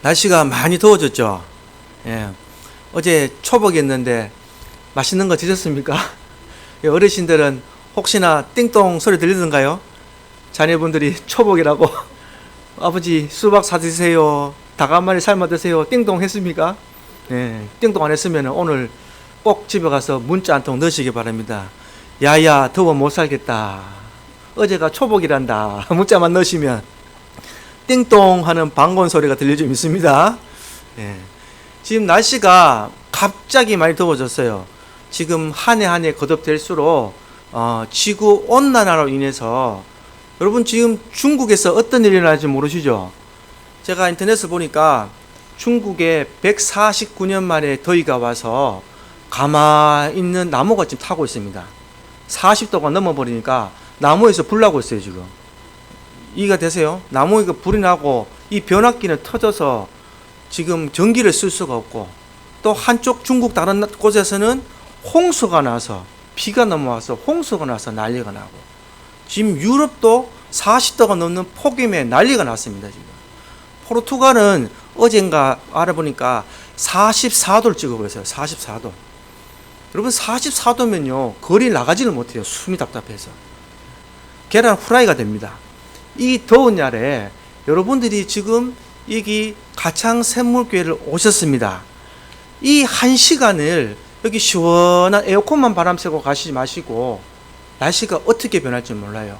날씨가 많이 더워졌죠. 예. 어제 초복이었는데 맛있는 거 드셨습니까? 어르신들은 혹시나 띵동 소리 들리던가요? 자녀분들이 초복이라고 아버지 수박 사드세요, 닭 한 마리 삶아 드세요, 띵동 했습니까? 예. 띵동 안 했으면 오늘 꼭 집에 가서 문자 한 통 넣으시기 바랍니다. 야야 더워 못 살겠다, 어제가 초복이란다. 문자만 넣으시면 띵동 하는 방건 소리가 들려 좀 있습니다. 예. 지금 날씨가 갑자기 많이 더워졌어요. 지금 한 해 거듭될수록 지구 온난화로 인해서, 여러분 지금 중국에서 어떤 일이 일어날지 모르시죠? 제가 인터넷을 보니까 중국에 149년 만에 더위가 와서 가만히 있는 나무가 지금 타고 있습니다. 40도가 넘어버리니까 나무에서 불 나고 있어요 지금. 이해가 되세요? 나무에 불이 나고 이 변압기는 터져서 지금 전기를 쓸 수가 없고, 또 한쪽 중국 다른 곳에서는 홍수가 나서, 비가 넘어와서 홍수가 나서 난리가 나고, 지금 유럽도 40도가 넘는 폭염에 난리가 났습니다. 지금 포르투갈은 어젠가 알아보니까 44도를 찍어보고 있어요. 44도. 여러분 44도면요 거리 나가지를 못해요. 숨이 답답해서 계란 후라이가 됩니다. 이 더운 날에 여러분들이 지금 여기 가창샘물교회를 오셨습니다. 이 한 시간을 여기 시원한 에어컨만 바람 쐬고 가시지 마시고, 날씨가 어떻게 변할지 몰라요.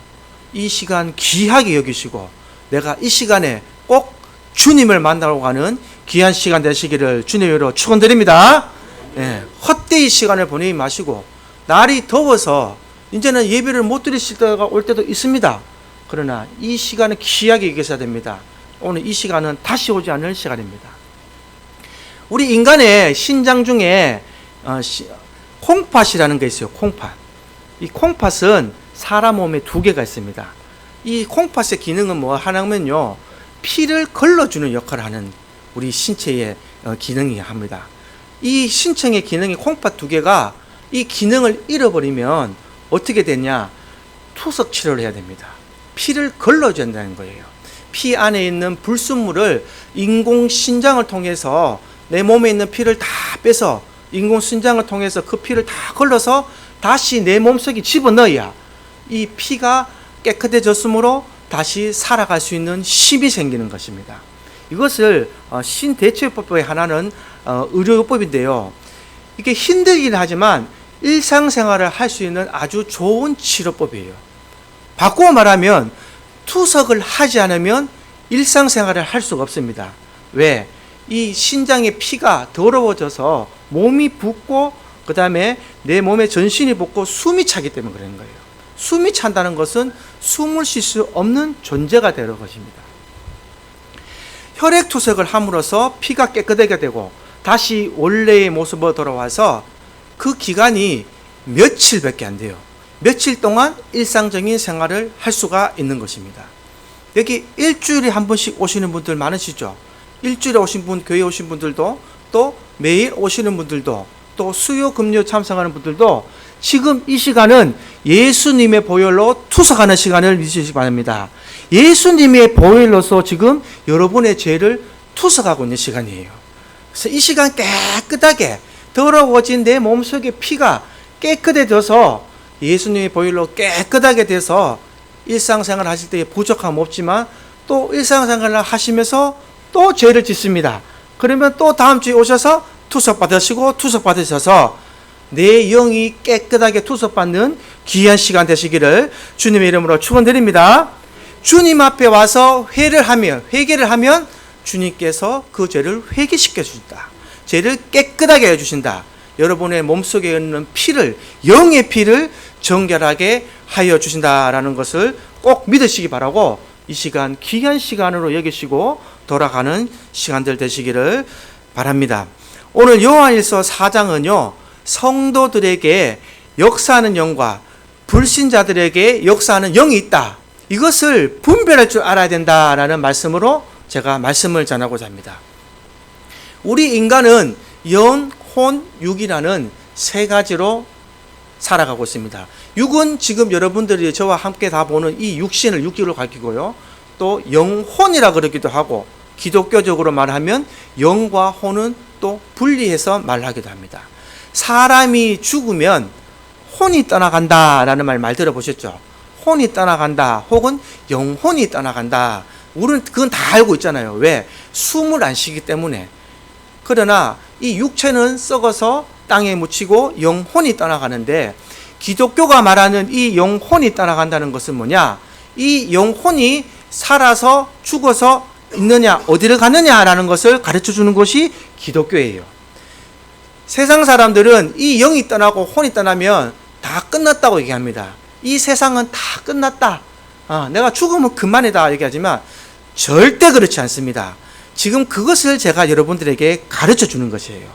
이 시간 귀하게 여기시고, 내가 이 시간에 꼭 주님을 만나러 가는 귀한 시간 되시기를 주님으로 축원드립니다. 예, 헛되이 시간을 보내지 마시고, 날이 더워서 이제는 예배를 못 드리실 때가 올 때도 있습니다. 그러나 이 시간은 귀하게 여기셔야 됩니다. 오늘 이 시간은 다시 오지 않을 시간입니다. 우리 인간의 신장 중에 콩팥이라는 게 있어요. 콩팥. 이 콩팥은 사람 몸에 두 개가 있습니다. 이 콩팥의 기능은 뭐 하냐면요, 피를 걸러주는 역할을 하는 우리 신체의 기능이 합니다. 이 신체의 기능이 콩팥 두 개가 이 기능을 잃어버리면 어떻게 되냐? 투석 치료를 해야 됩니다. 피를 걸러줘야 된다는 거예요. 피 안에 있는 불순물을 인공신장을 통해서 내 몸에 있는 피를 다 빼서 인공신장을 통해서 그 피를 다 걸러서 다시 내 몸속에 집어넣어야 이 피가 깨끗해졌으므로 다시 살아갈 수 있는 힘이 생기는 것입니다. 이것을 신대체요법의 하나는 의료요법인데요. 이게 힘들긴 하지만 일상생활을 할 수 있는 아주 좋은 치료법이에요. 바꾸어 말하면 투석을 하지 않으면 일상생활을 할 수가 없습니다. 왜? 이 신장의 피가 더러워져서 몸이 붓고, 그 다음에 내 몸의 전신이 붓고 숨이 차기 때문에 그런 거예요. 숨이 찬다는 것은 숨을 쉴 수 없는 존재가 되는 것입니다. 혈액 투석을 함으로써 피가 깨끗하게 되고 다시 원래의 모습으로 돌아와서 그 기간이 며칠밖에 안 돼요. 며칠 동안 일상적인 생활을 할 수가 있는 것입니다. 여기 일주일에 한 번씩 오시는 분들 많으시죠? 일주일에 오신 분, 교회 오신 분들도, 또 매일 오시는 분들도, 또 수요 금요 참석하는 분들도 지금 이 시간은 예수님의 보혈로 투석하는 시간을 믿으시기 바랍니다. 예수님의 보혈로서 지금 여러분의 죄를 투석하고 있는 시간이에요. 그래서 이 시간 깨끗하게 더러워진 내 몸속의 피가 깨끗해져서 예수님의 보혈로 깨끗하게 돼서 일상생활 하실 때에 부족함 없지만 또 일상생활을 하시면서 또 죄를 짓습니다. 그러면 또 다음 주에 오셔서 투석받으시고 투석받으셔서 내 영이 깨끗하게 투석받는 귀한 시간 되시기를 주님의 이름으로 축원드립니다. 주님 앞에 와서 회개를 하면 주님께서 그 죄를 회개시켜 주신다. 죄를 깨끗하게 해주신다. 여러분의 몸속에 있는 피를, 영의 피를 정결하게 하여 주신다라는 것을 꼭 믿으시기 바라고, 이 시간 귀한 시간으로 여기시고 돌아가는 시간들 되시기를 바랍니다. 오늘 요한일서 4장은요, 성도들에게 역사하는 영과 불신자들에게 역사하는 영이 있다, 이것을 분별할 줄 알아야 된다라는 말씀으로 제가 말씀을 전하고자 합니다. 우리 인간은 영, 혼, 육이라는 세 가지로 살아가고 있습니다. 육은 지금 여러분들이 저와 함께 다 보는 이 육신을 육기로 가리키고요, 또 영혼이라 그러기도 하고, 기독교적으로 말하면 영과 혼은 또 분리해서 말하기도 합니다. 사람이 죽으면 혼이 떠나간다라는 말 들어보셨죠? 혼이 떠나간다 혹은 영혼이 떠나간다. 우리는 그건 다 알고 있잖아요. 왜? 숨을 안 쉬기 때문에. 그러나 이 육체는 썩어서 땅에 묻히고 영혼이 떠나가는데, 기독교가 말하는 이 영혼이 떠나간다는 것은 뭐냐? 이 영혼이 살아서 죽어서 있느냐, 어디를 가느냐라는 것을 가르쳐 주는 것이 기독교예요. 세상 사람들은 이 영이 떠나고 혼이 떠나면 다 끝났다고 얘기합니다. 이 세상은 다 끝났다. 내가 죽으면 그만이다 얘기하지만 절대 그렇지 않습니다. 지금 그것을 제가 여러분들에게 가르쳐 주는 것이에요.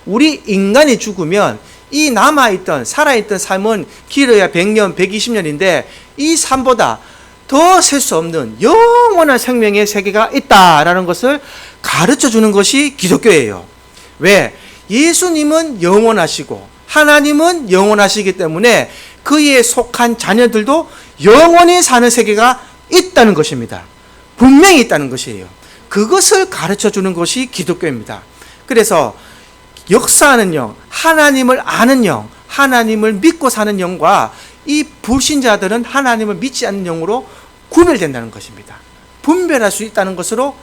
우리 인간이 죽으면 이 남아있던 살아있던 삶은 길어야 100년, 120년인데 이 삶보다 더 셀 수 없는 영원한 생명의 세계가 있다라는 것을 가르쳐 주는 것이 기독교예요. 왜? 예수님은 영원하시고 하나님은 영원하시기 때문에 그에 속한 자녀들도 영원히 사는 세계가 있다는 것입니다. 분명히 있다는 것이에요. 그것을 가르쳐 주는 것이 기독교입니다. 그래서 역사하는 영, 하나님을 아는 영, 하나님을 믿고 사는 영과 이 불신자들은 하나님을 믿지 않는 영으로 구별된다는 것입니다. 분별할 수 있다는 것으로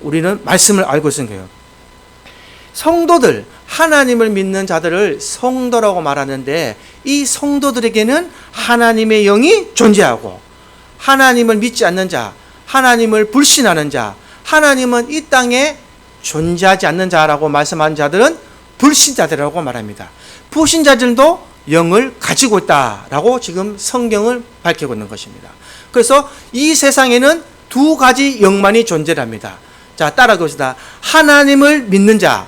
우리는 말씀을 알고 있는 거예요. 성도들, 하나님을 믿는 자들을 성도라고 말하는데, 이 성도들에게는 하나님의 영이 존재하고, 하나님을 믿지 않는 자, 하나님을 불신하는 자, 하나님은 이 땅에 존재하지 않는 자라고 말씀하는 자들은 불신자들이라고 말합니다. 불신자들도 영을 가지고 있다라고 지금 성경을 밝히고 있는 것입니다. 그래서 이 세상에는 두 가지 영만이 존재합니다. 자, 따라가봅시다. 하나님을 믿는 자,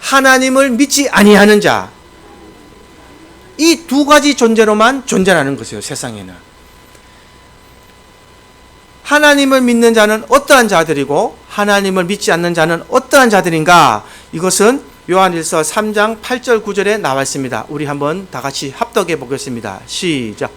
하나님을 믿지 아니하는 자. 이 두 가지 존재로만 존재하는 것이에요, 세상에는. 하나님을 믿는 자는 어떠한 자들이고 하나님을 믿지 않는 자는 어떠한 자들인가? 이것은 요한일서 3장 8절 9절에 나와 있습니다. 우리 한번 다 같이 합독해 보겠습니다. 시작.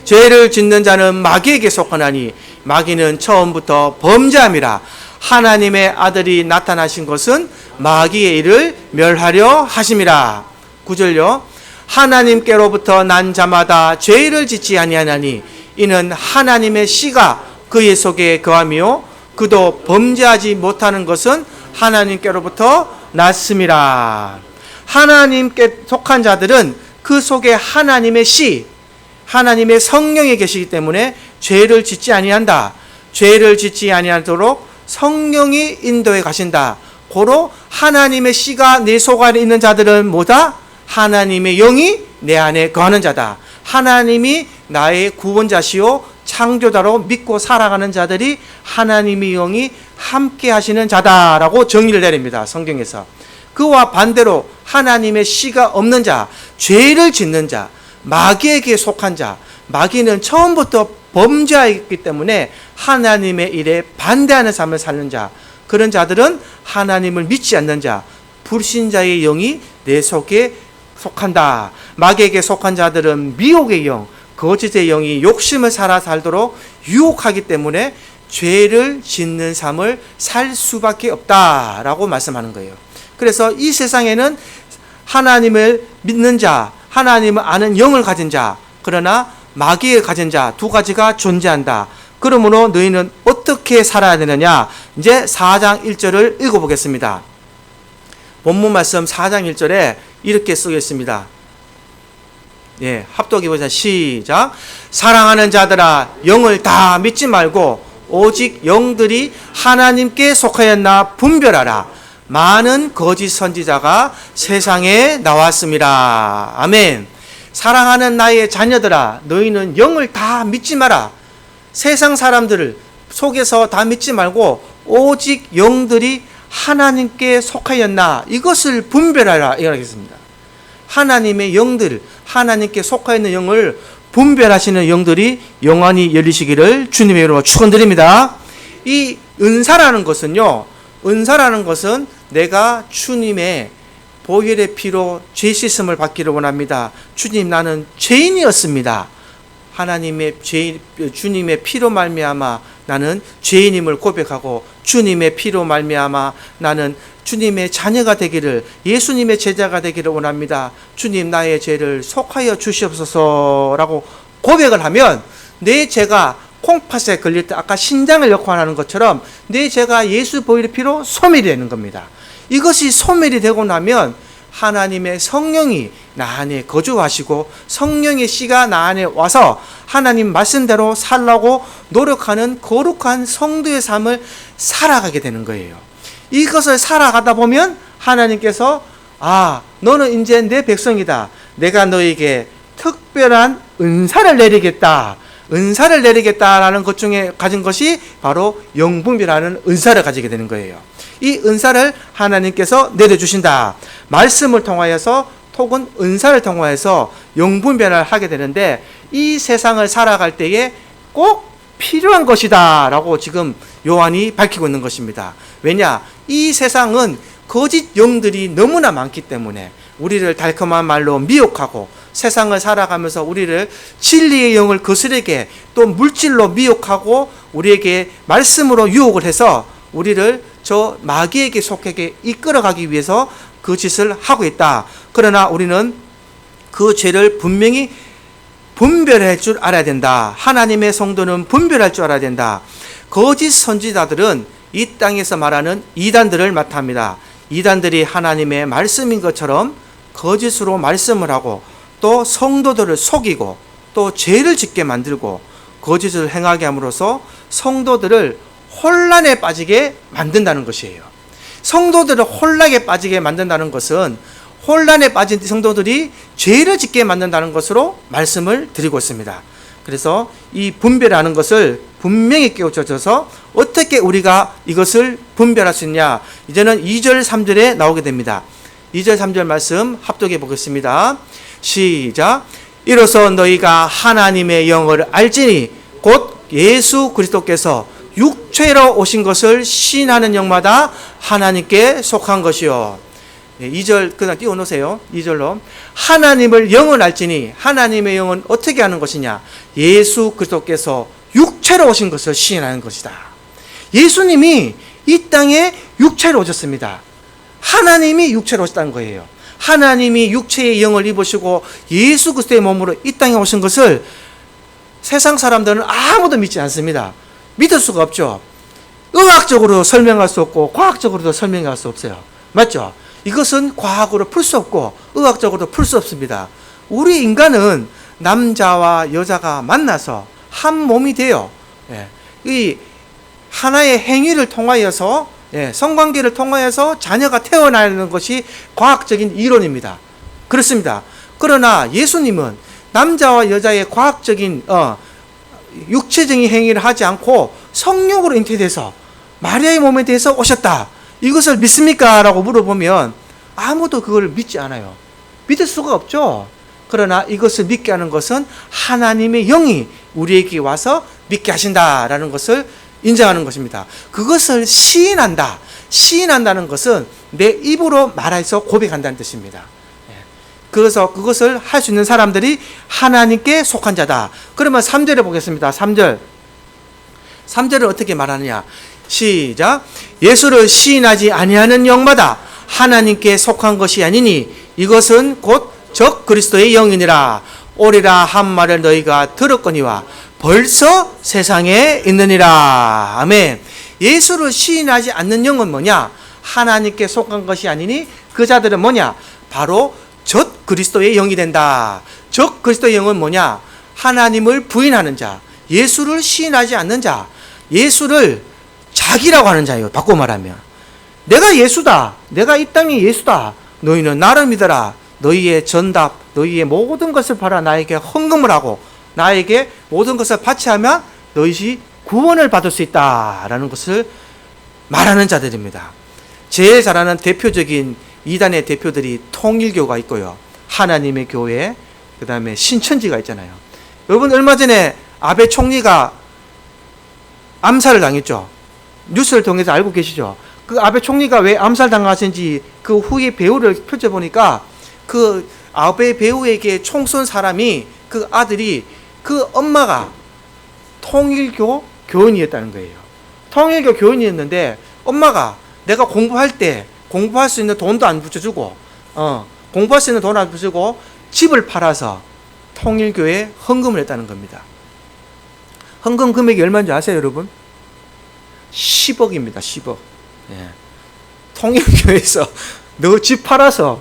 죄를 짓는 자는 마귀에게 속하나니 마귀는 처음부터 범죄함이라. 하나님의 아들이 나타나신 것은 마귀의 일을 멸하려 하심이라. 9절요. 하나님께로부터 난 자마다 죄를 짓지 아니하나니 이는 하나님의 씨가 그의 속에 거하며 그도 범죄하지 못하는 것은 하나님께로부터 났음이라. 하나님께 속한 자들은 그 속에 하나님의 씨, 하나님의 성령이 계시기 때문에 죄를 짓지 아니한다. 죄를 짓지 아니하도록 성령이 인도해 가신다. 고로 하나님의 씨가 내 속 안에 있는 자들은 뭐다? 하나님의 영이 내 안에 거하는 자다. 하나님이 나의 구원자시요 창조자로 믿고 살아가는 자들이 하나님의 영이 함께 하시는 자다라고 정의를 내립니다. 성경에서. 그와 반대로 하나님의 씨가 없는 자, 죄를 짓는 자, 마귀에게 속한 자, 마귀는 처음부터 범죄하였기 때문에 하나님의 일에 반대하는 삶을 사는 자, 그런 자들은 하나님을 믿지 않는 자, 불신자의 영이 내 속에 속한다. 마귀에게 속한 자들은 미혹의 영, 거짓의 영이 욕심을 살아 살도록 유혹하기 때문에 죄를 짓는 삶을 살 수밖에 없다라고 말씀하는 거예요. 그래서 이 세상에는 하나님을 믿는 자, 하나님을 아는 영을 가진 자, 그러나 마귀를 가진 자 두 가지가 존재한다. 그러므로 너희는 어떻게 살아야 되느냐? 이제 4장 1절을 읽어보겠습니다. 본문 말씀 4장 1절에 이렇게 쓰고 있습니다. 예, 합독해 보자. 시작. 사랑하는 자들아, 영을 다 믿지 말고 오직 영들이 하나님께 속하였나 분별하라. 많은 거짓 선지자가 세상에 나왔습니다. 아멘. 사랑하는 나의 자녀들아, 너희는 영을 다 믿지 마라. 세상 사람들을 속에서 다 믿지 말고 오직 영들이 하나님께 속하였나 이것을 분별하라 이야기했습니다. 하나님의 영들, 하나님께 속하였는 영을 분별하시는 영들이 영원히 열리시기를 주님의 이름으로 축원드립니다. 이 은사라는 것은요, 은사라는 것은 내가 주님의 보혈의 피로 죄 씻음을 받기를 원합니다. 주님, 나는 죄인이었습니다 하나님의 주님의 피로 말미암아 나는 죄인임을 고백하고 주님의 피로 말미암아 나는 주님의 자녀가 되기를, 예수님의 제자가 되기를 원합니다. 주님, 나의 죄를 속하여 주시옵소서라고 고백을 하면 내 죄가 콩팥에 걸릴 때 아까 신장을 역할하는 것처럼 내 죄가 예수 보혈의 피로 소멸이 되는 겁니다. 이것이 소멸이 되고 나면 하나님의 성령이 나 안에 거주하시고 성령의 씨가 나 안에 와서 하나님 말씀대로 살라고 노력하는 거룩한 성도의 삶을 살아가게 되는 거예요. 이것을 살아가다 보면 하나님께서 너는 이제 내 백성이다. 내가 너에게 특별한 은사를 내리겠다. 은사를 내리겠다라는 것 중에 가진 것이 바로 영분별하는 은사를 가지게 되는 거예요. 이 은사를 하나님께서 내려주신다. 말씀을 통하여서 혹은 은사를 통하여서 영분별을 하게 되는데 이 세상을 살아갈 때에 꼭 필요한 것이다 라고 지금 요한이 밝히고 있는 것입니다. 왜냐? 이 세상은 거짓 영들이 너무나 많기 때문에 우리를 달콤한 말로 미혹하고 세상을 살아가면서 우리를 진리의 영을 거스르게 또 물질로 미혹하고 우리에게 말씀으로 유혹을 해서 우리를 저 마귀에게 속하게 이끌어가기 위해서 그 짓을 하고 있다. 그러나 우리는 그 죄를 분명히 분별할 줄 알아야 된다. 하나님의 성도는 분별할 줄 알아야 된다. 거짓 선지자들은 이 땅에서 말하는 이단들을 맡합니다. 이단들이 하나님의 말씀인 것처럼 거짓으로 말씀을 하고 또 성도들을 속이고 또 죄를 짓게 만들고 거짓을 행하게 함으로써 성도들을 혼란에 빠지게 만든다는 것이에요. 성도들을 혼란에 빠지게 만든다는 것은 혼란에 빠진 성도들이 죄를 짓게 만든다는 것으로 말씀을 드리고 있습니다. 그래서 이 분별하는 것을 분명히 깨우쳐져서 어떻게 우리가 이것을 분별할 수 있냐. 이제는 2절 3절에 나오게 됩니다. 2절 3절 말씀 합독해 보겠습니다. 시작. 이로써 너희가 하나님의 영을 알지니 곧 예수 그리스도께서 육체로 오신 것을 시인하는 영마다 하나님께 속한 것이요. 2절 그냥 띄워놓으세요. 2절로 하나님을 영을 알지니 하나님의 영은 어떻게 하는 것이냐. 예수 그리스도께서 육체로 오신 것을 시인하는 것이다. 예수님이 이 땅에 육체로 오셨습니다. 하나님이 육체로 오셨다는 거예요. 하나님이 육체의 영을 입으시고 예수 그리스도의 몸으로 이 땅에 오신 것을 세상 사람들은 아무도 믿지 않습니다. 믿을 수가 없죠. 의학적으로 설명할 수 없고 과학적으로도 설명할 수 없어요. 맞죠? 이것은 과학으로 풀 수 없고 의학적으로도 풀 수 없습니다. 우리 인간은 남자와 여자가 만나서 한 몸이 돼요. 이 하나의 행위를 통하여서 성관계를 통하여서 자녀가 태어나는 것이 과학적인 이론입니다. 그렇습니다. 그러나 예수님은 남자와 여자의 과학적인 육체적인 행위를 하지 않고 성령으로 잉태돼서 마리아의 몸에 대해서 오셨다. 이것을 믿습니까? 라고 물어보면 아무도 그걸 믿지 않아요. 믿을 수가 없죠. 그러나 이것을 믿게 하는 것은 하나님의 영이 우리에게 와서 믿게 하신다라는 것을 인정하는 것입니다. 그것을 시인한다. 시인한다는 것은 내 입으로 말해서 고백한다는 뜻입니다. 그래서 그것을 할 수 있는 사람들이 하나님께 속한 자다. 그러면 3절에 보겠습니다. 3절. 3절을 어떻게 말하느냐. 시작. 예수를 시인하지 아니하는 영마다 하나님께 속한 것이 아니니 이것은 곧 적 그리스도의 영이니라. 오리라 한 말을 너희가 들었거니와 벌써 세상에 있느니라. 아멘. 예수를 시인하지 않는 영은 뭐냐? 하나님께 속한 것이 아니니 그 자들은 뭐냐? 바로 적 그리스도의 영이 된다. 적 그리스도의 영은 뭐냐? 하나님을 부인하는 자, 예수를 시인하지 않는 자, 예수를 자기라고 하는 자예요. 바꿔 말하면 내가 예수다. 내가 이 땅의 예수다. 너희는 나를 믿어라. 너희의 전답, 너희의 모든 것을 바라 나에게 헌금을 하고 나에게 모든 것을 바치하면 너희시 구원을 받을 수 있다라는 것을 말하는 자들입니다. 제일 잘하는 대표적인 이단의 대표들이 통일교가 있고요. 하나님의 교회, 그 다음에 신천지가 있잖아요. 여러분 얼마 전에 아베 총리가 암살을 당했죠. 뉴스를 통해서 알고 계시죠. 그 아베 총리가 왜 암살당하신지 그 후에 배우를 펼쳐보니까 그 아베 배우에게 총 쏜 사람이 그 아들이 그 엄마가 통일교 교인이었다는 거예요. 통일교 교인이었는데 엄마가 내가 공부할 때 공부할 수 있는 돈도 안 붙여주고 공부할 수 있는 돈을 안 붙여주고 집을 팔아서 통일교에 헌금을 했다는 겁니다. 헌금 금액이 얼마인지 아세요, 여러분? 10억입니다. 10억. 예. 통일교에서 너 집 팔아서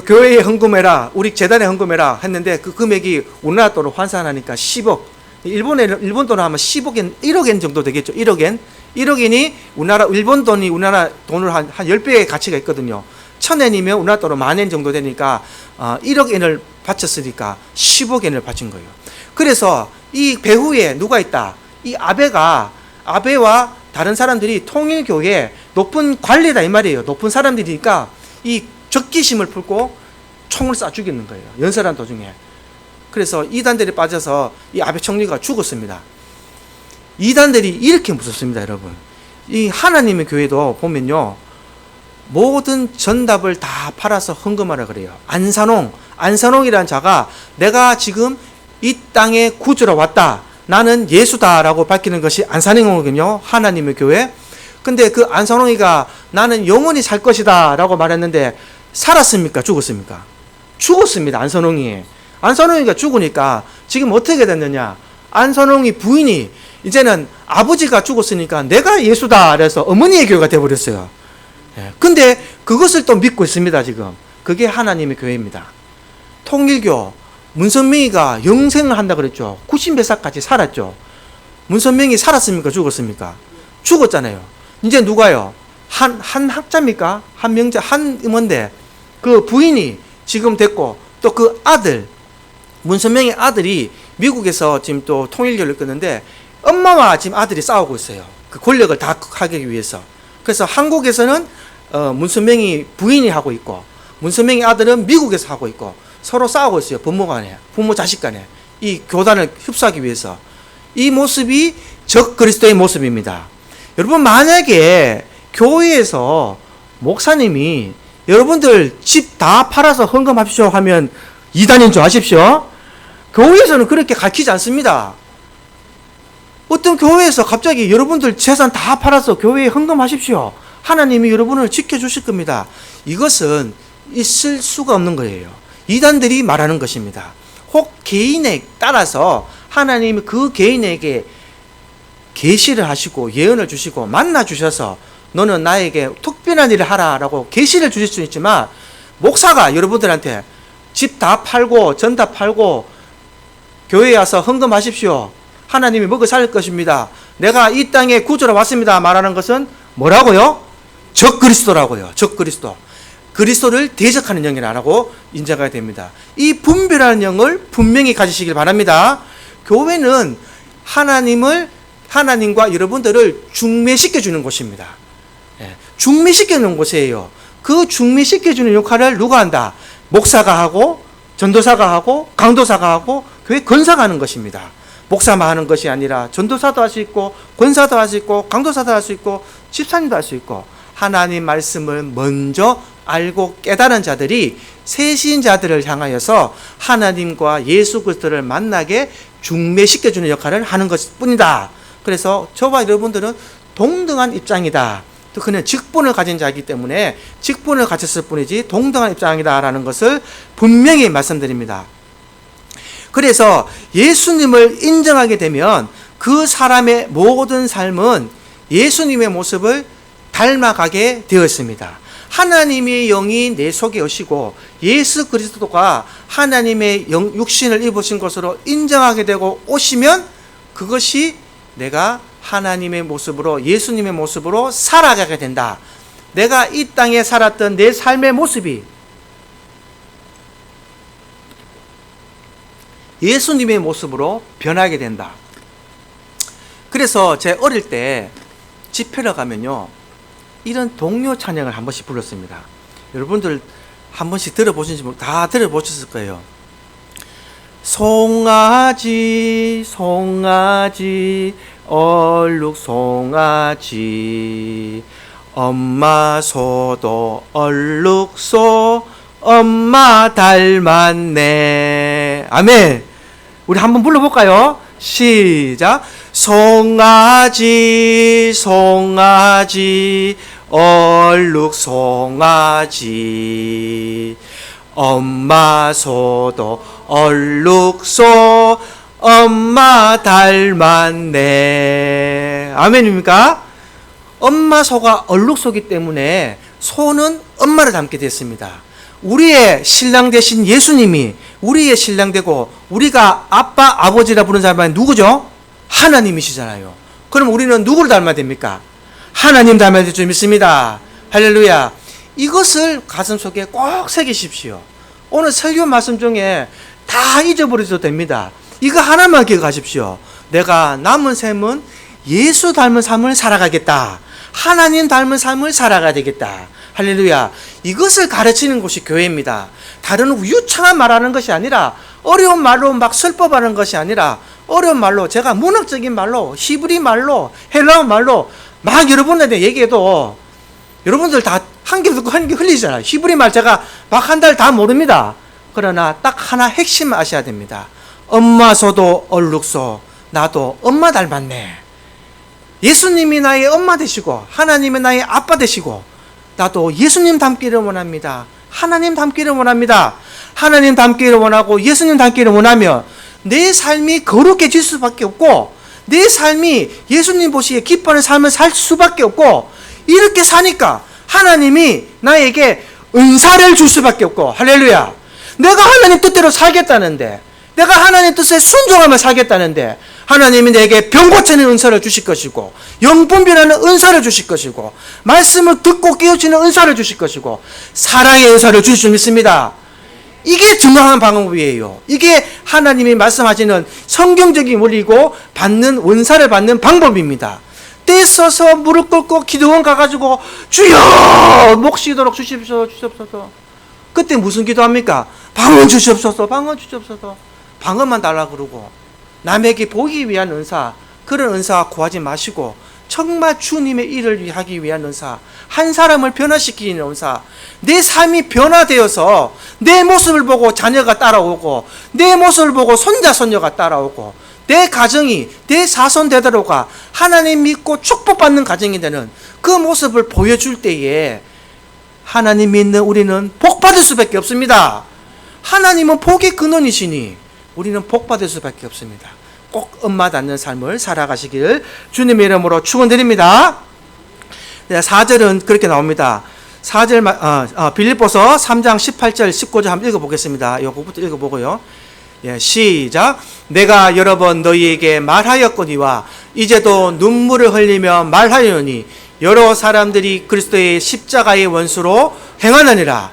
교회에 헌금해라, 우리 재단에 헌금해라 했는데 그 금액이 우리나라 돈으로 환산하니까 10억. 일본 돈으로 하면 10억엔, 1억엔 정도 되겠죠. 1억엔. 1억엔이 일본 돈이 우리나라 돈으로 한 10배의 가치가 있거든요. 1000엔이면 우리나라 돈으로 10,000엔 정도 되니까 1억엔을 바쳤으니까 10억엔을 바친 거예요. 그래서 이 배후에 누가 있다? 이 아베와 다른 사람들이 통일교에 높은 관리다 이 말이에요. 높은 사람들이니까 이 적기심을 풀고 총을 쏴 죽이는 거예요. 연설한 도중에. 그래서 이단들이 빠져서 이 아베 총리가 죽었습니다. 이단들이 이렇게 무섭습니다, 여러분. 이 하나님의 교회도 보면요, 모든 전답을 다 팔아서 헌금하라 그래요. 안산홍이라는 자가 내가 지금 이 땅에 구주로 왔다, 나는 예수다라고 밝히는 것이 안산홍이거든요. 하나님의 교회. 근데 그 안산홍이가 나는 영원히 살 것이다 라고 말했는데 살았습니까? 죽었습니까? 죽었습니다. 안산홍이가 죽으니까 지금 어떻게 됐느냐, 안산홍이 부인이 이제는 아버지가 죽었으니까 내가 예수다 그래서 어머니의 교회가 되어버렸어요. 근데 그것을 또 믿고 있습니다. 지금 그게 하나님의 교회입니다. 통일교 문선명이가 영생을 한다 그랬죠. 90몇 살까지 살았죠. 문선명이 살았습니까? 죽었습니까? 죽었잖아요. 이제 누가요? 한 학자입니까? 한 명자, 한 임원데 그 부인이 지금 됐고 또 그 아들, 문선명의 아들이 미국에서 지금 또 통일교를 끊는데 엄마와 지금 아들이 싸우고 있어요. 그 권력을 다 하기 위해서. 그래서 한국에서는 문선명이 부인이 하고 있고 문선명의 아들은 미국에서 하고 있고 서로 싸우고 있어요. 부모 자식 간에. 이 교단을 흡수하기 위해서. 이 모습이 적 그리스도의 모습입니다. 여러분, 만약에 교회에서 목사님이 여러분들 집 다 팔아서 헌금합시오 하면 이단인 줄 아십시오. 교회에서는 그렇게 가르치지 않습니다. 어떤 교회에서 갑자기 여러분들 재산 다 팔아서 교회에 헌금하십시오, 하나님이 여러분을 지켜주실 겁니다. 이것은 있을 수가 없는 거예요. 이단들이 말하는 것입니다. 혹 개인에 따라서 하나님이 그 개인에게 계시를 하시고 예언을 주시고 만나 주셔서 너는 나에게 특별한 일을 하라라고 계시를 주실 수 있지만, 목사가 여러분들한테 집 다 팔고 전 다 팔고 교회에 와서 헌금하십시오, 하나님이 먹여 살 것입니다, 내가 이 땅에 구주로 왔습니다 말하는 것은 뭐라고요? 적그리스도라고요. 적그리스도. 그리스도를 대적하는 영이라고 인정해야 됩니다. 이 분별하는 영을 분명히 가지시길 바랍니다. 교회는 하나님과 여러분들을 중매시켜주는 곳입니다. 중매시켜주는 곳이에요. 그 중매시켜주는 역할을 누가 한다? 목사가 하고, 전도사가 하고, 강도사가 하고, 교회 권사가 하는 것입니다. 목사만 하는 것이 아니라 전도사도 할 수 있고, 권사도 할 수 있고, 강도사도 할 수 있고, 집사님도 할 수 있고, 하나님 말씀을 먼저 알고 깨달은 자들이 새신자들을 향하여서 하나님과 예수 그리스도를 만나게 중매시켜주는 역할을 하는 것뿐이다. 그래서 저와 여러분들은 동등한 입장이다. 또 그는 직분을 가진 자이기 때문에 직분을 가졌을 뿐이지 동등한 입장이다라는 것을 분명히 말씀드립니다. 그래서 예수님을 인정하게 되면 그 사람의 모든 삶은 예수님의 모습을 닮아가게 되어 있습니다. 하나님의 영이 내 속에 오시고 예수 그리스도가 하나님의 육신을 입으신 것으로 인정하게 되고 오시면 그것이 내가 하나님의 모습으로, 예수님의 모습으로 살아가게 된다. 내가 이 땅에 살았던 내 삶의 모습이 예수님의 모습으로 변하게 된다. 그래서 제 어릴 때 집회를 가면요, 이런 동요 찬양을 한 번씩 불렀습니다. 여러분들 한 번씩 들어보신지 다 들어보셨을 거예요. 송아지 송아지 얼룩 송아지 엄마 소도 얼룩소 엄마 닮았네. 아멘. 우리 한번 불러볼까요? 시작. 송아지 송아지 얼룩 송아지 엄마 소도 얼룩소 엄마 닮았네. 아멘입니까? 엄마 소가 얼룩소기 때문에 소는 엄마를 닮게 됐습니다. 우리의 신랑 되신 예수님이 우리의 신랑 되고 우리가 아빠 아버지라 부르는 사람은 누구죠? 하나님이시잖아요. 그럼 우리는 누구를 닮아야 됩니까? 하나님 닮아야 될 줄 믿습니다. 할렐루야. 이것을 가슴속에 꼭 새기십시오. 오늘 설교 말씀 중에 다 잊어버려도 됩니다. 이거 하나만 기억하십시오. 내가 남은 삶은 예수 닮은 삶을 살아가겠다. 하나님 닮은 삶을 살아가야 되겠다. 할렐루야. 이것을 가르치는 곳이 교회입니다. 다른 유창한 말하는 것이 아니라 어려운 말로 막 설법하는 것이 아니라 어려운 말로 제가 문학적인 말로 히브리 말로 헬라어 말로 막 여러분들한테 얘기해도 여러분들 다 한 개 듣고 한 개 흘리잖아요. 히브리 말 제가 막 한 달 다 모릅니다. 그러나 딱 하나 핵심 아셔야 됩니다. 엄마 소도 얼룩소 나도 엄마 닮았네. 예수님이 나의 엄마 되시고 하나님이 나의 아빠 되시고 나도 예수님 닮기를 원합니다. 하나님 닮기를 원합니다. 하나님 닮기를 원하고 예수님 닮기를 원하면 내 삶이 거룩해질 수밖에 없고 내 삶이 예수님 보시기에 기뻐하는 삶을 살 수밖에 없고 이렇게 사니까 하나님이 나에게 은사를 줄 수밖에 없고 할렐루야. 내가 하나님 뜻대로 살겠다는데 내가 하나님 뜻에 순종하며 살겠다는데 하나님이 내게 병 고치는 은사를 주실 것이고 영분별하는 은사를 주실 것이고 말씀을 듣고 깨우치는 은사를 주실 것이고 사랑의 은사를 주실 줄 믿습니다. 이게 정확한 방법이에요. 이게 하나님이 말씀하시는 성경적인 원리고 받는 은사를 받는 방법입니다. 때 써서 무릎 꿇고 기도원 가가지고 주여 목 쉬도록 주시옵소서. 그때 무슨 기도합니까? 방언 주시옵소서. 방언 주시옵소서. 방언만 달라 그러고 남에게 보기 위한 은사 그런 은사 구하지 마시고 정말 주님의 일을 하기 위한 은사 한 사람을 변화시키는 은사 내 삶이 변화되어서 내 모습을 보고 자녀가 따라오고 내 모습을 보고 손자 손녀가 따라오고 내 가정이 내 자손 대대로가 하나님 믿고 축복받는 가정이 되는 그 모습을 보여줄 때에 하나님 믿는 우리는 복받을 수밖에 없습니다. 하나님은 복의 근원이시니 우리는 복받을 수밖에 없습니다. 꼭 엄마 닮는 삶을 살아가시기를 주님의 이름으로 축원드립니다. 4절은 그렇게 나옵니다. 4절 빌립보서 3장 18절 19절 한번 읽어보겠습니다. 요거부터 읽어보고요. 시작. 내가 여러 번 너희에게 말하였거니와 이제도 눈물을 흘리며 말하려니 여러 사람들이 그리스도의 십자가의 원수로 행하느니라.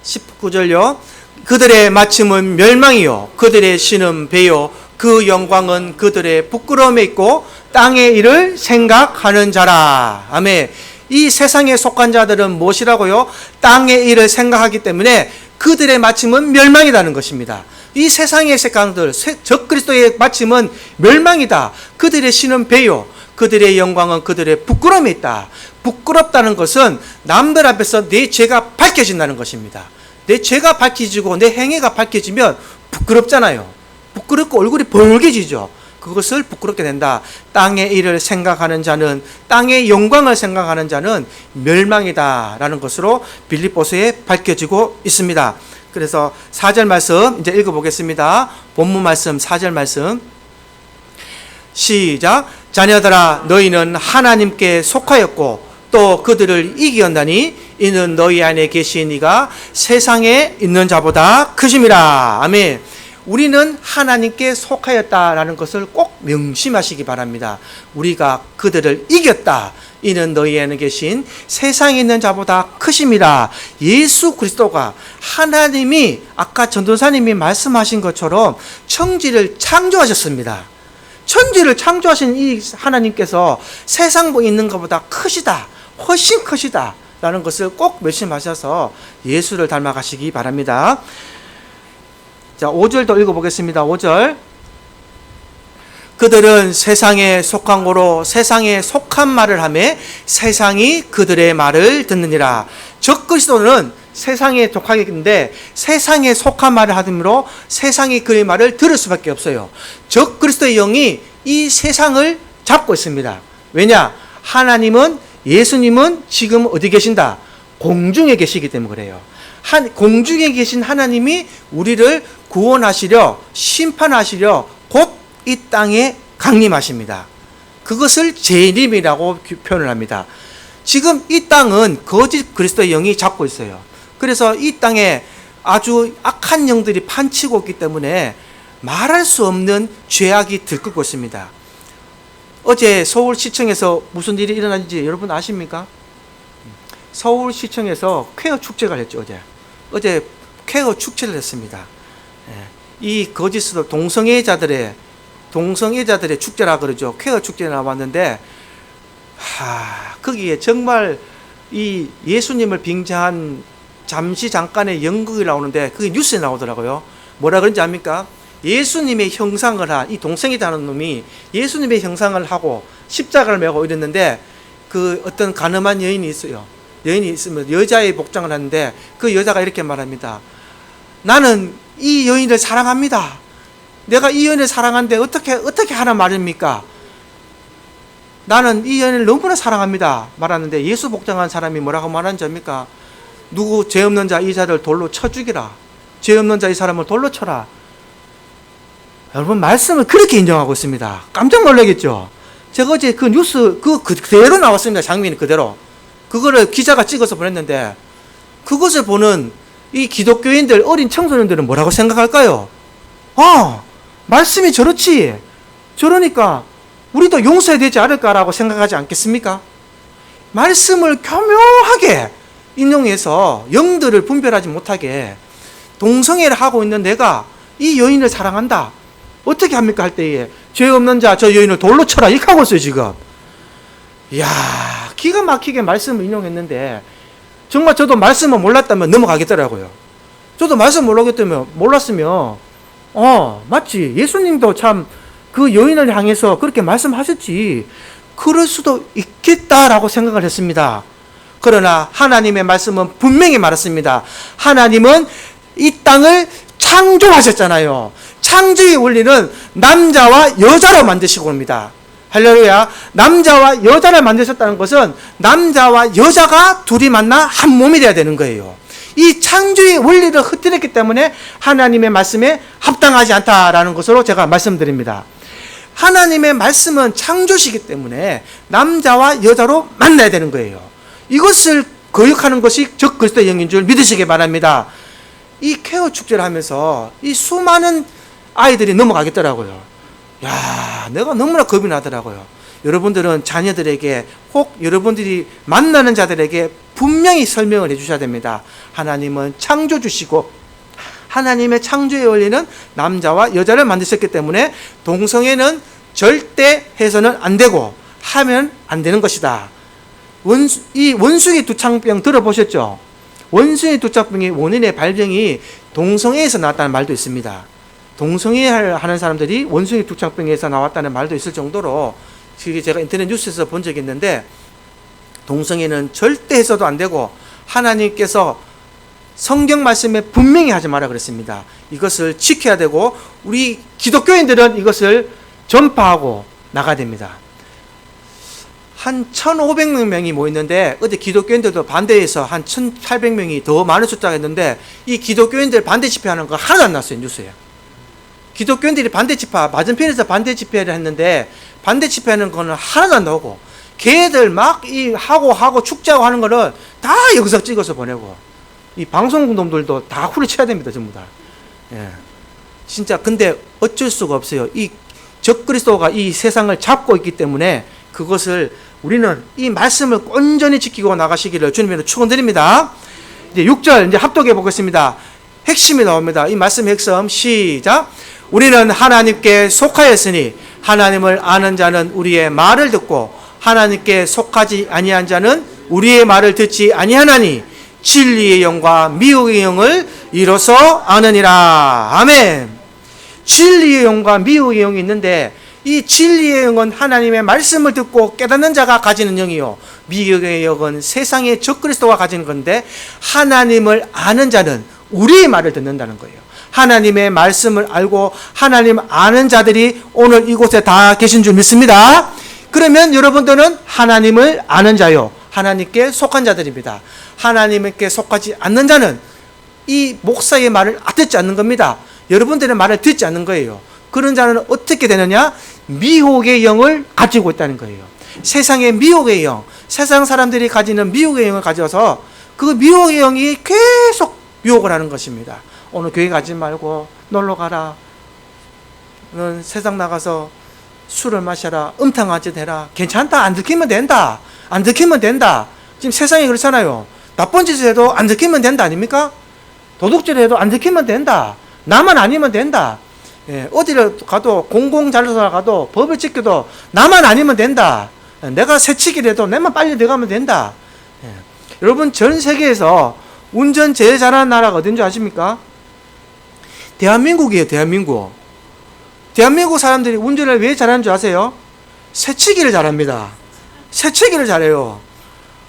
19절요. 그들의 마침은 멸망이요 그들의 신은 배요 그 영광은 그들의 부끄러움에 있고 땅의 일을 생각하는 자라. 아멘. 이 세상에 속한 자들은 무엇이라고요? 땅의 일을 생각하기 때문에 그들의 마침은 멸망이라는 것입니다. 이 세상의 색강들 적그리스도의 마침은 멸망이다. 그들의 신은 배요 그들의 영광은 그들의 부끄러움에 있다. 부끄럽다는 것은 남들 앞에서 내 죄가 밝혀진다는 것입니다. 내 죄가 밝혀지고 내 행위가 밝혀지면 부끄럽잖아요. 부끄럽고 얼굴이 벌개지죠. 그것을 부끄럽게 된다. 땅의 일을 생각하는 자는 땅의 영광을 생각하는 자는 멸망이다 라는 것으로 빌립보서에 밝혀지고 있습니다. 그래서 4절 말씀 이제 읽어보겠습니다. 본문 말씀 4절 말씀 시작. 자녀들아 너희는 하나님께 속하였고 또 그들을 이기었나니 이는 너희 안에 계신 이가 세상에 있는 자보다 크심이라. 아멘. 우리는 하나님께 속하였다라는 것을 꼭 명심하시기 바랍니다. 우리가 그들을 이겼다. 이는 너희 안에 계신 세상에 있는 자보다 크심이라. 예수 그리스도가 하나님이 아까 전도사님이 말씀하신 것처럼 천지를 창조하셨습니다. 천지를 창조하신 이 하나님께서 세상 있는 것보다 크시다. 훨씬 크시다. 라는 것을 꼭 명심하셔서 예수를 닮아가시기 바랍니다. 자, 5절도 읽어보겠습니다. 5절. 그들은 세상에 속한 고로 세상에 속한 말을 하며 세상이 그들의 말을 듣느니라. 적그리스도는 세상에 속하겠는데 세상에 속한 말을 하므로 세상이 그의 말을 들을 수밖에 없어요. 적 그리스도의 영이 이 세상을 잡고 있습니다. 왜냐? 하나님은, 예수님은 지금 어디 계신다? 공중에 계시기 때문에 그래요. 공중에 계신 하나님이 우리를 구원하시려, 심판하시려 곧 이 땅에 강림하십니다. 그것을 재림이라고 표현을 합니다. 지금 이 땅은 거짓 그리스도의 영이 잡고 있어요. 그래서 이 땅에 아주 악한 영들이 판치고 있기 때문에 말할 수 없는 죄악이 들끓고 있습니다. 어제 서울시청에서 무슨 일이 일어났는지 여러분 아십니까? 서울시청에서 퀘어 축제가 했죠. 어제 퀘어 축제를 했습니다. 이 거짓으로 동성애자들의 축제라 그러죠. 퀘어 축제에 나왔는데, 거기에 정말 이 예수님을 빙자한 잠깐의 연극이 나오는데, 그게 뉴스에 나오더라고요. 뭐라 그런지 압니까? 예수님의 형상을 한, 이 동성애자는 놈이 예수님의 형상을 하고 십자가를 메고 이랬는데, 그 어떤 가늠한 여인이 있어요. 여인이 있으면 여자의 복장을 하는데, 그 여자가 이렇게 말합니다. 나는 이 여인을 사랑합니다. 내가 이 여인을 사랑하는데 어떻게 하란 말입니까? 나는 이 여인을 너무나 사랑합니다. 말하는데 예수 복장한 사람이 뭐라고 말하는지 압니까? 누구 죄 없는 자 이 자를 돌로 쳐 죽이라. 죄 없는 자 이 사람을 돌로 쳐라. 여러분, 말씀을 그렇게 인정하고 있습니다. 깜짝 놀라겠죠? 제가 어제 그 뉴스 그대로 나왔습니다. 장면이 그대로. 그거를 기자가 찍어서 보냈는데, 그것을 보는 이 기독교인들, 어린 청소년들은 뭐라고 생각할까요? 말씀이 저렇지. 저러니까 우리도 용서해야 되지 않을까라고 생각하지 않겠습니까? 말씀을 교묘하게 인용해서 영들을 분별하지 못하게 동성애를 하고 있는 내가 이 여인을 사랑한다. 어떻게 합니까? 할 때에 죄 없는 자 저 여인을 돌로 쳐라. 이렇게 하고 있어요, 지금. 이야, 기가 막히게 말씀을 인용했는데, 정말 저도 말씀을 몰랐다면 넘어가겠더라고요. 저도 말씀 몰랐으면 맞지. 예수님도 참 그 여인을 향해서 그렇게 말씀하셨지. 그럴 수도 있겠다라고 생각을 했습니다. 그러나 하나님의 말씀은 분명히 말했습니다. 하나님은 이 땅을 창조하셨잖아요. 창조의 원리는 남자와 여자로 만드시고 옵니다. 할렐루야. 남자와 여자를 만드셨다는 것은 남자와 여자가 둘이 만나 한 몸이 되어야 되는 거예요. 이 창조의 원리를 흐트렸기 때문에 하나님의 말씀에 합당하지 않다라는 것으로 제가 말씀드립니다. 하나님의 말씀은 창조시기 때문에 남자와 여자로 만나야 되는 거예요. 이것을 거역하는 것이 적 그리스도의 영인 줄 믿으시기 바랍니다. 이 퀘어 축제를 하면서 이 수많은 아이들이 넘어가겠더라고요. 야, 내가 너무나 겁이 나더라고요. 여러분들은 자녀들에게, 혹 여러분들이 만나는 자들에게 분명히 설명을 해주셔야 됩니다. 하나님은 창조주시고 하나님의 창조의 원리는 남자와 여자를 만드셨기 때문에 동성애는 절대 해서는 안 되고 하면 안 되는 것이다. 이 원숭이 두창병 들어보셨죠? 원숭이 두창병의 원인의 발병이 동성애에서 나왔다는 말도 있습니다. 동성애를 하는 사람들이 원숭이 두창병에서 나왔다는 말도 있을 정도로, 제가 인터넷 뉴스에서 본 적이 있는데, 동성애는 절대 해서도 안 되고 하나님께서 성경 말씀에 분명히 하지 마라 그랬습니다. 이것을 지켜야 되고 우리 기독교인들은 이것을 전파하고 나가야 됩니다. 한 1,500명이 모였는데, 어제 기독교인들도 반대해서 한 1,800명이 더 많은 숫자가 있는데, 이 기독교인들 반대 집회하는 거 하나도 안 났어요, 뉴스에. 기독교인들이 반대 집회, 맞은편에서 반대 집회를 했는데, 반대 집회하는 거는 하나도 안 나오고, 걔들 막 하고 축제하고 하는 거를 다 여기서 찍어서 보내고, 이 방송놈들도 다 후려쳐야 됩니다, 전부 다. 예. 진짜, 근데 어쩔 수가 없어요. 이 적그리스도가 이 세상을 잡고 있기 때문에 그것을 우리는 이 말씀을 온전히 지키고 나가시기를 주님으로 축원드립니다. 이제 6절 이제 합독해 보겠습니다. 핵심이 나옵니다. 이 말씀의 핵심 시작. 우리는 하나님께 속하였으니 하나님을 아는 자는 우리의 말을 듣고 하나님께 속하지 아니한 자는 우리의 말을 듣지 아니하나니 진리의 영과 미혹의 영을 이로써 아느니라. 아멘. 진리의 영과 미혹의 영이 있는데, 이 진리의 영은 하나님의 말씀을 듣고 깨닫는 자가 가지는 영이요, 미혹의 영은 세상의 적그리스도가 가지는 건데, 하나님을 아는 자는 우리의 말을 듣는다는 거예요. 하나님의 말씀을 알고 하나님 아는 자들이 오늘 이곳에 다 계신 줄 믿습니다. 그러면 여러분들은 하나님을 아는 자요, 하나님께 속한 자들입니다. 하나님께 속하지 않는 자는 이 목사의 말을 듣지 않는 겁니다. 여러분들의 말을 듣지 않는 거예요. 그런 자는 어떻게 되느냐? 미혹의 영을 가지고 있다는 거예요. 세상의 미혹의 영, 세상 사람들이 가지는 미혹의 영을 가져서 그 미혹의 영이 계속 유혹을 하는 것입니다. 오늘 교회 가지 말고 놀러 가라, 넌 세상 나가서 술을 마셔라, 음탕하지 해라, 괜찮다, 안 들키면 된다, 안 들키면 된다. 지금 세상이 그렇잖아요. 나쁜 짓을 해도 안 들키면 된다 아닙니까? 도둑질을 해도 안 들키면 된다, 나만 아니면 된다. 예, 어디를 가도, 공공장소를 가도, 법을 지켜도 나만 아니면 된다. 내가 새치기를 해도 내만 빨리 들어가면 된다. 예. 여러분, 전 세계에서 운전 제일 잘하는 나라가 어딘 줄 아십니까? 대한민국이에요. 대한민국. 대한민국 사람들이 운전을 왜 잘하는 줄 아세요? 새치기를 잘합니다. 새치기를 잘해요.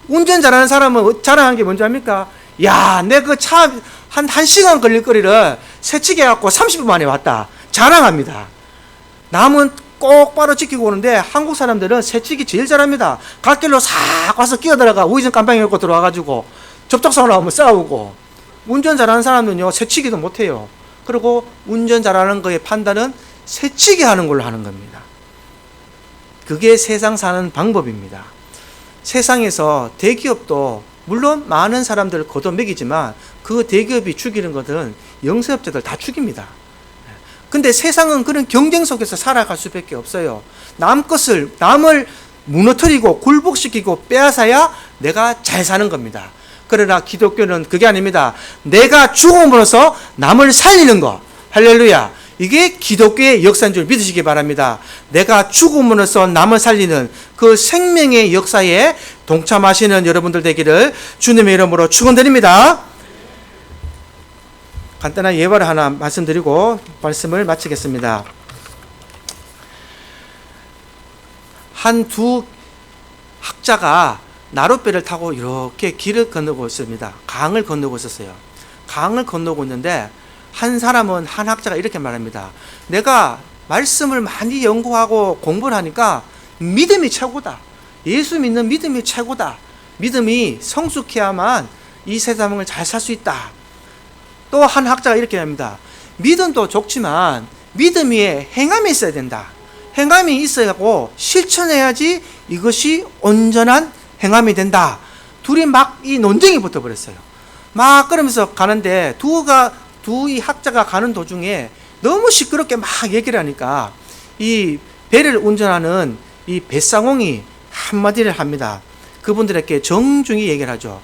운전 잘하는 사람은 자랑하는 게 뭔지 압니까? 야, 내 그 차 한 1시간 걸릴 거리를 새치기 해갖고 30분 만에 왔다. 자랑합니다. 남은 똑바로 지키고 오는데 한국 사람들은 새치기 제일 잘합니다. 갓길로 싹 와서 끼어들어가 우회전 깜빡이 열고 들어와가지고 접촉사고 나오면 싸우고. 운전 잘하는 사람은요, 새치기도 못해요. 그리고 운전 잘하는 거의 판단은 새치기 하는 걸로 하는 겁니다. 그게 세상 사는 방법입니다. 세상에서 대기업도 물론 많은 사람들을 걷어먹이지만 그 대기업이 죽이는 것은 영세업자들 다 죽입니다. 근데 세상은 그런 경쟁 속에서 살아갈 수밖에 없어요. 남을 무너뜨리고 굴복시키고 빼앗아야 내가 잘 사는 겁니다. 그러나 기독교는 그게 아닙니다. 내가 죽음으로써 남을 살리는 것. 할렐루야. 이게 기독교의 역사인 줄 믿으시기 바랍니다. 내가 죽음으로써 남을 살리는 그 생명의 역사에 동참하시는 여러분들 되기를 주님의 이름으로 축원드립니다. 간단한 예화를 하나 말씀드리고 말씀을 마치겠습니다. 두 학자가 나룻배를 타고 이렇게 길을 건너고 있습니다. 강을 건너고 있었어요. 강을 건너고 있는데 한 사람은, 한 학자가 이렇게 말합니다. 내가 말씀을 많이 연구하고 공부를 하니까 믿음이 최고다. 예수 믿는 믿음이 최고다. 믿음이 성숙해야만 이 세상을 잘 살 수 있다. 또 한 학자가 이렇게 합니다. 믿음도 좋지만 믿음 위에 행함이 있어야 된다. 행함이 있어야고 실천해야지 이것이 온전한 행함이 된다. 둘이 막 이 논쟁이 붙어버렸어요. 막 그러면서 가는데 이 학자가 가는 도중에 너무 시끄럽게 막 얘기를 하니까 이 배를 운전하는 이 뱃상홍이 한마디를 합니다. 그분들에게 정중히 얘기를 하죠.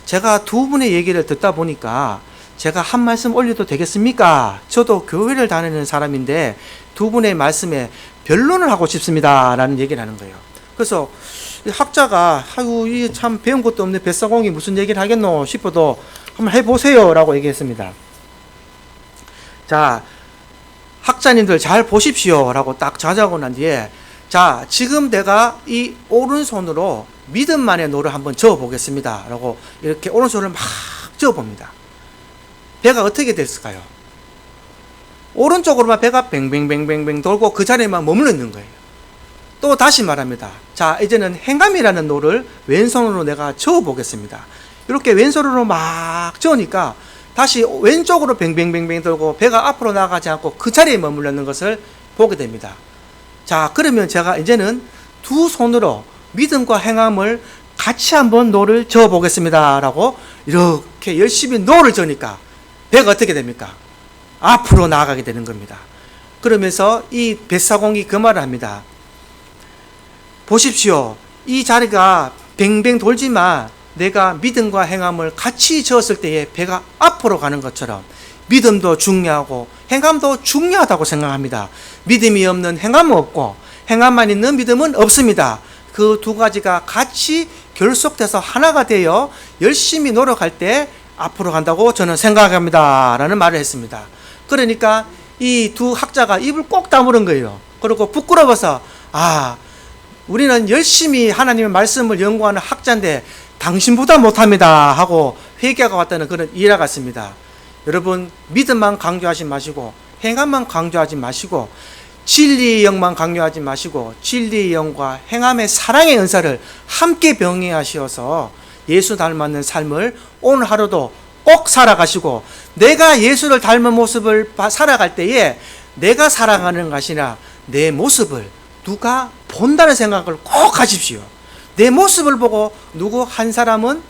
제가 두 분의 얘기를 듣다 보니까 제가 한 말씀 올려도 되겠습니까? 저도 교회를 다니는 사람인데 두 분의 말씀에 변론을 하고 싶습니다. 라는 얘기를 하는 거예요. 그래서 학자가 이 참 배운 것도 없는 뱃사공이 무슨 얘기를 하겠노 싶어도 한번 해보세요. 라고 얘기했습니다. 자, 학자님들 잘 보십시오. 라고 딱 자자고 난 뒤에, 자, 지금 내가 이 오른손으로 믿음만의 노를 한번 저어 보겠습니다. 라고 이렇게 오른손을 막 저어 봅니다. 배가 어떻게 됐을까요? 오른쪽으로만 배가 뱅뱅뱅뱅뱅 돌고 그 자리에만 머물러 있는 거예요. 또 다시 말합니다. 자, 이제는 행감이라는 노를 왼손으로 내가 저어 보겠습니다. 이렇게 왼손으로 막 저으니까 다시 왼쪽으로 뱅뱅뱅뱅 돌고 배가 앞으로 나가지 않고 그 자리에 머물러 있는 것을 보게 됩니다. 자, 그러면 제가 이제는 두 손으로 믿음과 행함을 같이 한번 노를 저어 보겠습니다. 라고 이렇게 열심히 노를 저으니까 배가 어떻게 됩니까? 앞으로 나아가게 되는 겁니다. 그러면서 이 뱃사공이 그 말을 합니다. 보십시오. 이 자리가 뱅뱅 돌지만 내가 믿음과 행함을 같이 저었을 때에 배가 앞으로 가는 것처럼 믿음도 중요하고 행함도 중요하다고 생각합니다. 믿음이 없는 행함은 없고 행함만 있는 믿음은 없습니다. 그 두 가지가 같이 결속돼서 하나가 되어 열심히 노력할 때 앞으로 간다고 저는 생각합니다. 라는 말을 했습니다. 그러니까 이 두 학자가 입을 꼭 다물은 거예요. 그리고 부끄러워서 우리는 열심히 하나님의 말씀을 연구하는 학자인데 당신보다 못합니다 하고 회개하고 왔다는 그런 일화 같습니다. 여러분, 믿음만 강조하지 마시고 행함만 강조하지 마시고 진리의 영만 강조하지 마시고 진리의 영과 행함의 사랑의 은사를 함께 병행하시어서 예수 닮았는 삶을 오늘 하루도 꼭 살아가시고, 내가 예수를 닮은 모습을 살아갈 때에 내가 살아가는 것이 아니라 내 모습을 누가 본다는 생각을 꼭 하십시오. 내 모습을 보고 누구 한 사람은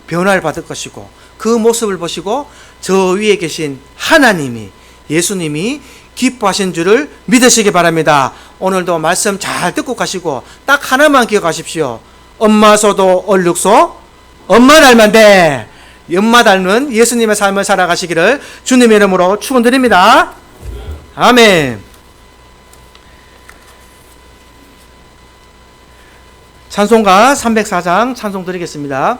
변화를 받을 것이고, 그 모습을 보시고 저 위에 계신 하나님이, 예수님이 기뻐하신 줄을 믿으시기 바랍니다. 오늘도 말씀 잘 듣고 가시고 딱 하나만 기억하십시오. 엄마 소도 얼룩소, 엄마 닮았대. 엄마 닮은 예수님의 삶을 살아가시기를 주님의 이름으로 축원드립니다. 아멘. 찬송가 304장 찬송 드리겠습니다.